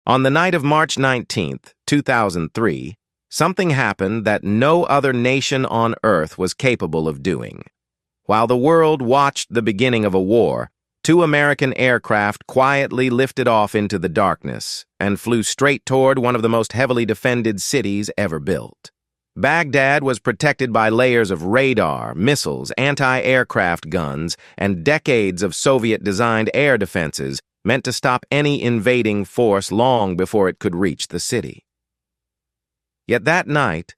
On the night of March 19th, 2003, something happened that no other nation on Earth was capable of doing. While the world watched the beginning of a war, two American aircraft quietly lifted off into the darkness and flew straight toward one of the most heavily defended cities ever built. Baghdad was protected by layers of radar, missiles, anti-aircraft guns, and decades of Soviet-designed air defenses meant to stop any invading force long before it could reach the city. Yet that night,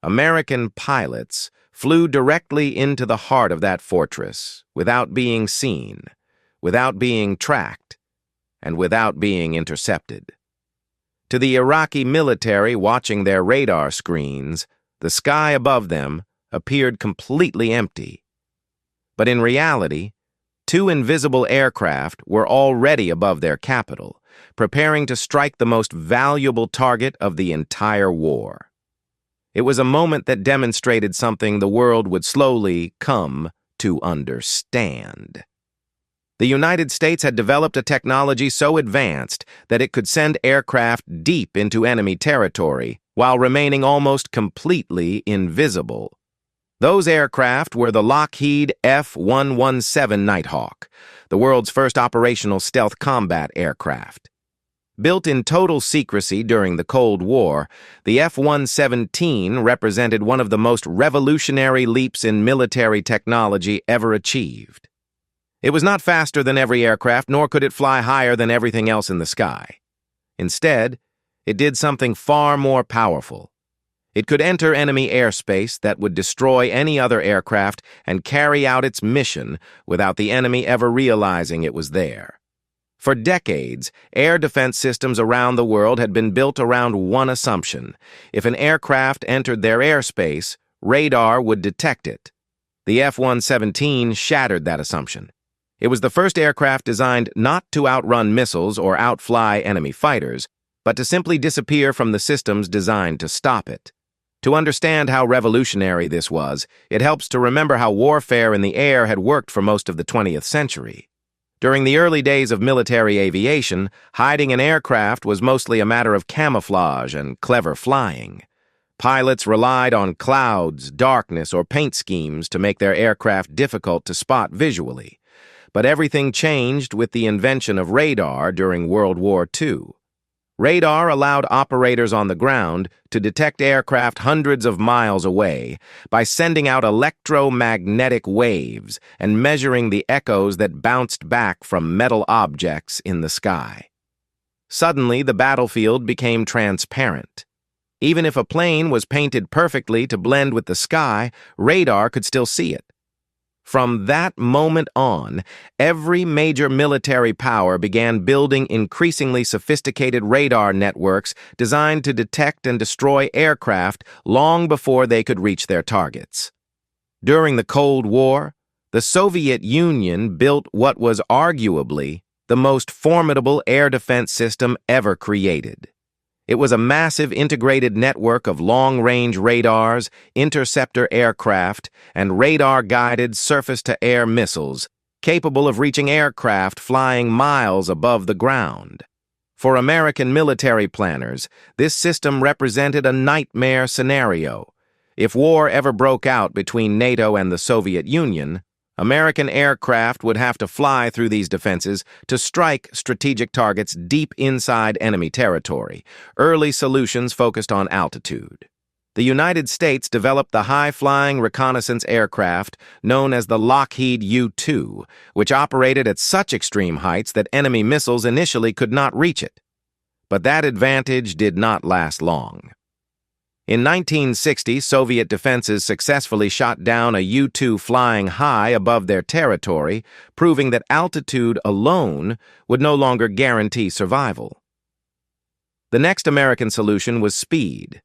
American pilots flew directly into the heart of that fortress without being seen, without being tracked, and without being intercepted. To the Iraqi military watching their radar screens, the sky above them appeared completely empty. But in reality, two invisible aircraft were already above their capital, preparing to strike the most valuable target of the entire war. It was a moment that demonstrated something the world would slowly come to understand. The United States had developed a technology so advanced that it could send aircraft deep into enemy territory while remaining almost completely invisible. Those aircraft were the Lockheed F-117 Nighthawk, the world's first operational stealth combat aircraft. Built in total secrecy during the Cold War, the F-117 represented one of the most revolutionary leaps in military technology ever achieved. It was not faster than every aircraft, nor could it fly higher than everything else in the sky. Instead, it did something far more powerful. It could enter enemy airspace that would destroy any other aircraft and carry out its mission without the enemy ever realizing it was there. For decades, air defense systems around the world had been built around one assumption: if an aircraft entered their airspace, radar would detect it. The F-117 shattered that assumption. It was the first aircraft designed not to outrun missiles or outfly enemy fighters, but to simply disappear from the systems designed to stop it. To understand how revolutionary this was, it helps to remember how warfare in the air had worked for most of the 20th century. During the early days of military aviation, hiding an aircraft was mostly a matter of camouflage and clever flying. Pilots relied on clouds, darkness, or paint schemes to make their aircraft difficult to spot visually. But everything changed with the invention of radar during World War II. Radar allowed operators on the ground to detect aircraft hundreds of miles away by sending out electromagnetic waves and measuring the echoes that bounced back from metal objects in the sky. Suddenly, the battlefield became transparent. Even if a plane was painted perfectly to blend with the sky, radar could still see it. From that moment on, every major military power began building increasingly sophisticated radar networks designed to detect and destroy aircraft long before they could reach their targets. During the Cold War, the Soviet Union built what was arguably the most formidable air defense system ever created. It was a massive integrated network of long-range radars, interceptor aircraft, and radar-guided surface-to-air missiles, capable of reaching aircraft flying miles above the ground. For American military planners, this system represented a nightmare scenario. If war ever broke out between NATO and the Soviet Union, American aircraft would have to fly through these defenses to strike strategic targets deep inside enemy territory. Early solutions focused on altitude. The United States developed the high-flying reconnaissance aircraft known as the Lockheed U-2, which operated at such extreme heights that enemy missiles initially could not reach it. But that advantage did not last long. In 1960, Soviet defenses successfully shot down a U-2 flying high above their territory, proving that altitude alone would no longer guarantee survival. The next American solution was speed.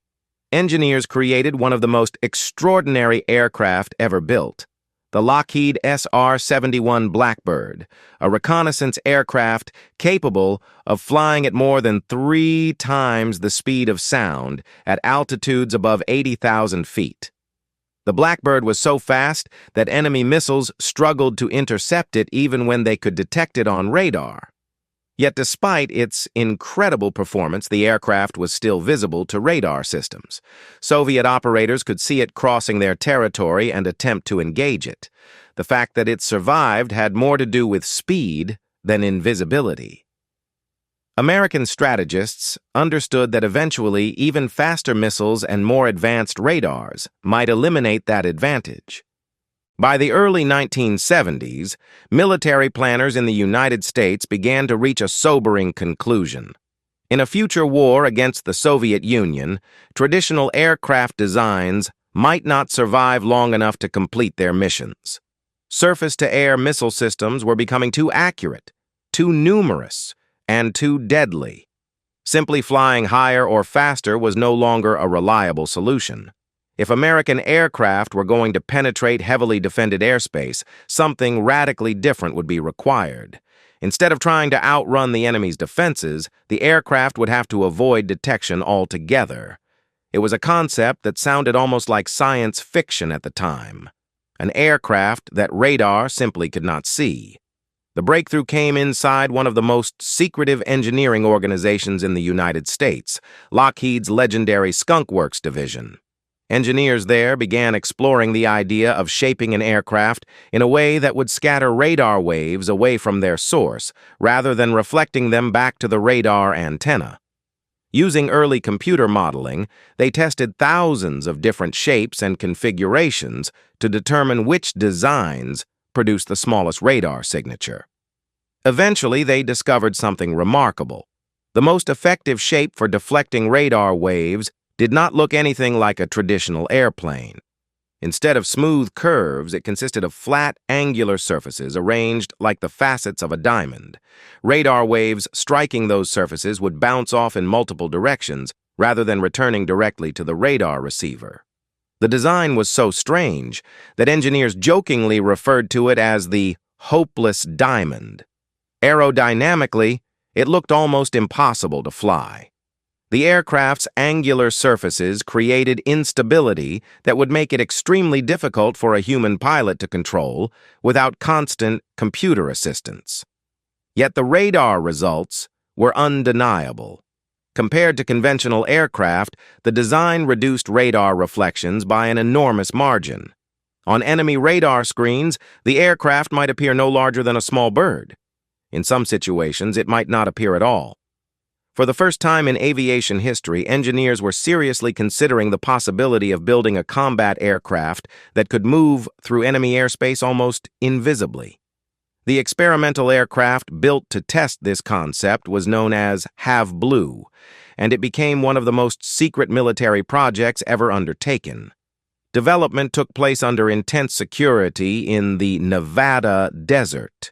Engineers created one of the most extraordinary aircraft ever built, the Lockheed SR-71 Blackbird, a reconnaissance aircraft capable of flying at more than 3 times the speed of sound at altitudes above 80,000 feet. The Blackbird was so fast that enemy missiles struggled to intercept it even when they could detect it on radar. Yet despite its incredible performance, the aircraft was still visible to radar systems. Soviet operators could see it crossing their territory and attempt to engage it. The fact that it survived had more to do with speed than invisibility. American strategists understood that eventually even faster missiles and more advanced radars might eliminate that advantage. By the early 1970s, military planners in the United States began to reach a sobering conclusion. In a future war against the Soviet Union, traditional aircraft designs might not survive long enough to complete their missions. Surface-to-air missile systems were becoming too accurate, too numerous, and too deadly. Simply flying higher or faster was no longer a reliable solution. If American aircraft were going to penetrate heavily defended airspace, something radically different would be required. Instead of trying to outrun the enemy's defenses, the aircraft would have to avoid detection altogether. It was a concept that sounded almost like science fiction at the time. An aircraft that radar simply could not see. The breakthrough came inside one of the most secretive engineering organizations in the United States, Lockheed's legendary Skunk Works division. Engineers there began exploring the idea of shaping an aircraft in a way that would scatter radar waves away from their source, rather than reflecting them back to the radar antenna. Using early computer modeling, they tested thousands of different shapes and configurations to determine which designs produced the smallest radar signature. Eventually, they discovered something remarkable. The most effective shape for deflecting radar waves did not look anything like a traditional airplane. Instead of smooth curves, it consisted of flat, angular surfaces arranged like the facets of a diamond. Radar waves striking those surfaces would bounce off in multiple directions rather than returning directly to the radar receiver. The design was so strange that engineers jokingly referred to it as the hopeless diamond. Aerodynamically, it looked almost impossible to fly. The aircraft's angular surfaces created instability that would make it extremely difficult for a human pilot to control without constant computer assistance. Yet the radar results were undeniable. Compared to conventional aircraft, the design reduced radar reflections by an enormous margin. On enemy radar screens, the aircraft might appear no larger than a small bird. In some situations, it might not appear at all. For the first time in aviation history, engineers were seriously considering the possibility of building a combat aircraft that could move through enemy airspace almost invisibly. The experimental aircraft built to test this concept was known as Have Blue, and it became one of the most secret military projects ever undertaken. Development took place under intense security in the Nevada desert,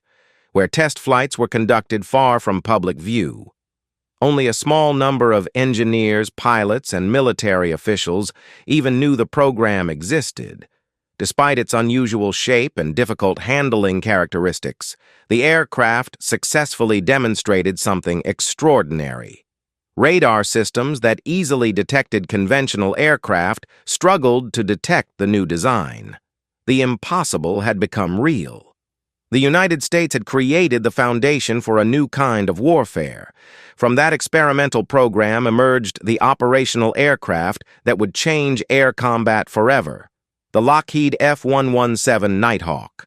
where test flights were conducted far from public view. Only a small number of engineers, pilots, and military officials even knew the program existed. Despite its unusual shape and difficult handling characteristics, the aircraft successfully demonstrated something extraordinary. Radar systems that easily detected conventional aircraft struggled to detect the new design. The impossible had become real. The United States had created the foundation for a new kind of warfare. From that experimental program emerged the operational aircraft that would change air combat forever, the Lockheed F-117 Nighthawk.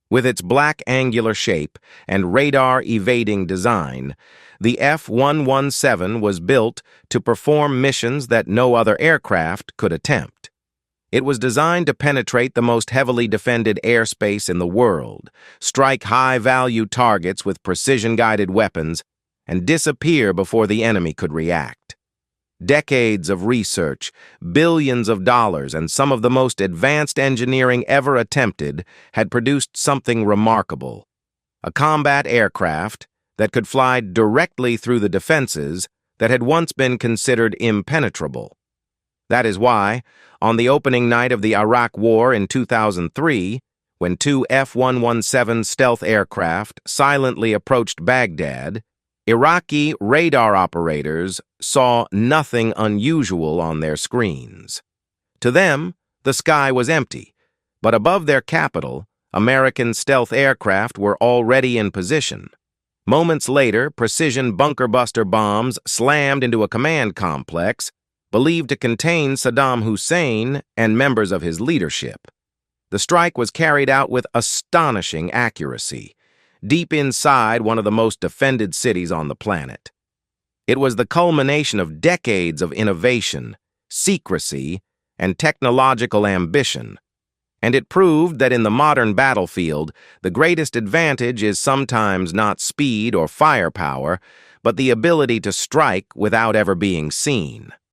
With its black angular shape and radar-evading design, the F-117 was built to perform missions that no other aircraft could attempt. It was designed to penetrate the most heavily defended airspace in the world, strike high-value targets with precision-guided weapons, and disappear before the enemy could react. Decades of research, billions of dollars, and some of the most advanced engineering ever attempted had produced something remarkable. A combat aircraft that could fly directly through the defenses that had once been considered impenetrable. That is why, on the opening night of the Iraq War in 2003, when two F-117 stealth aircraft silently approached Baghdad, Iraqi radar operators saw nothing unusual on their screens. To them, the sky was empty, but above their capital, American stealth aircraft were already in position. Moments later, precision bunker-buster bombs slammed into a command complex believed to contain Saddam Hussein and members of his leadership. The strike was carried out with astonishing accuracy, deep inside one of the most defended cities on the planet. It was the culmination of decades of innovation, secrecy, and technological ambition, and it proved that in the modern battlefield, the greatest advantage is sometimes not speed or firepower, but the ability to strike without ever being seen.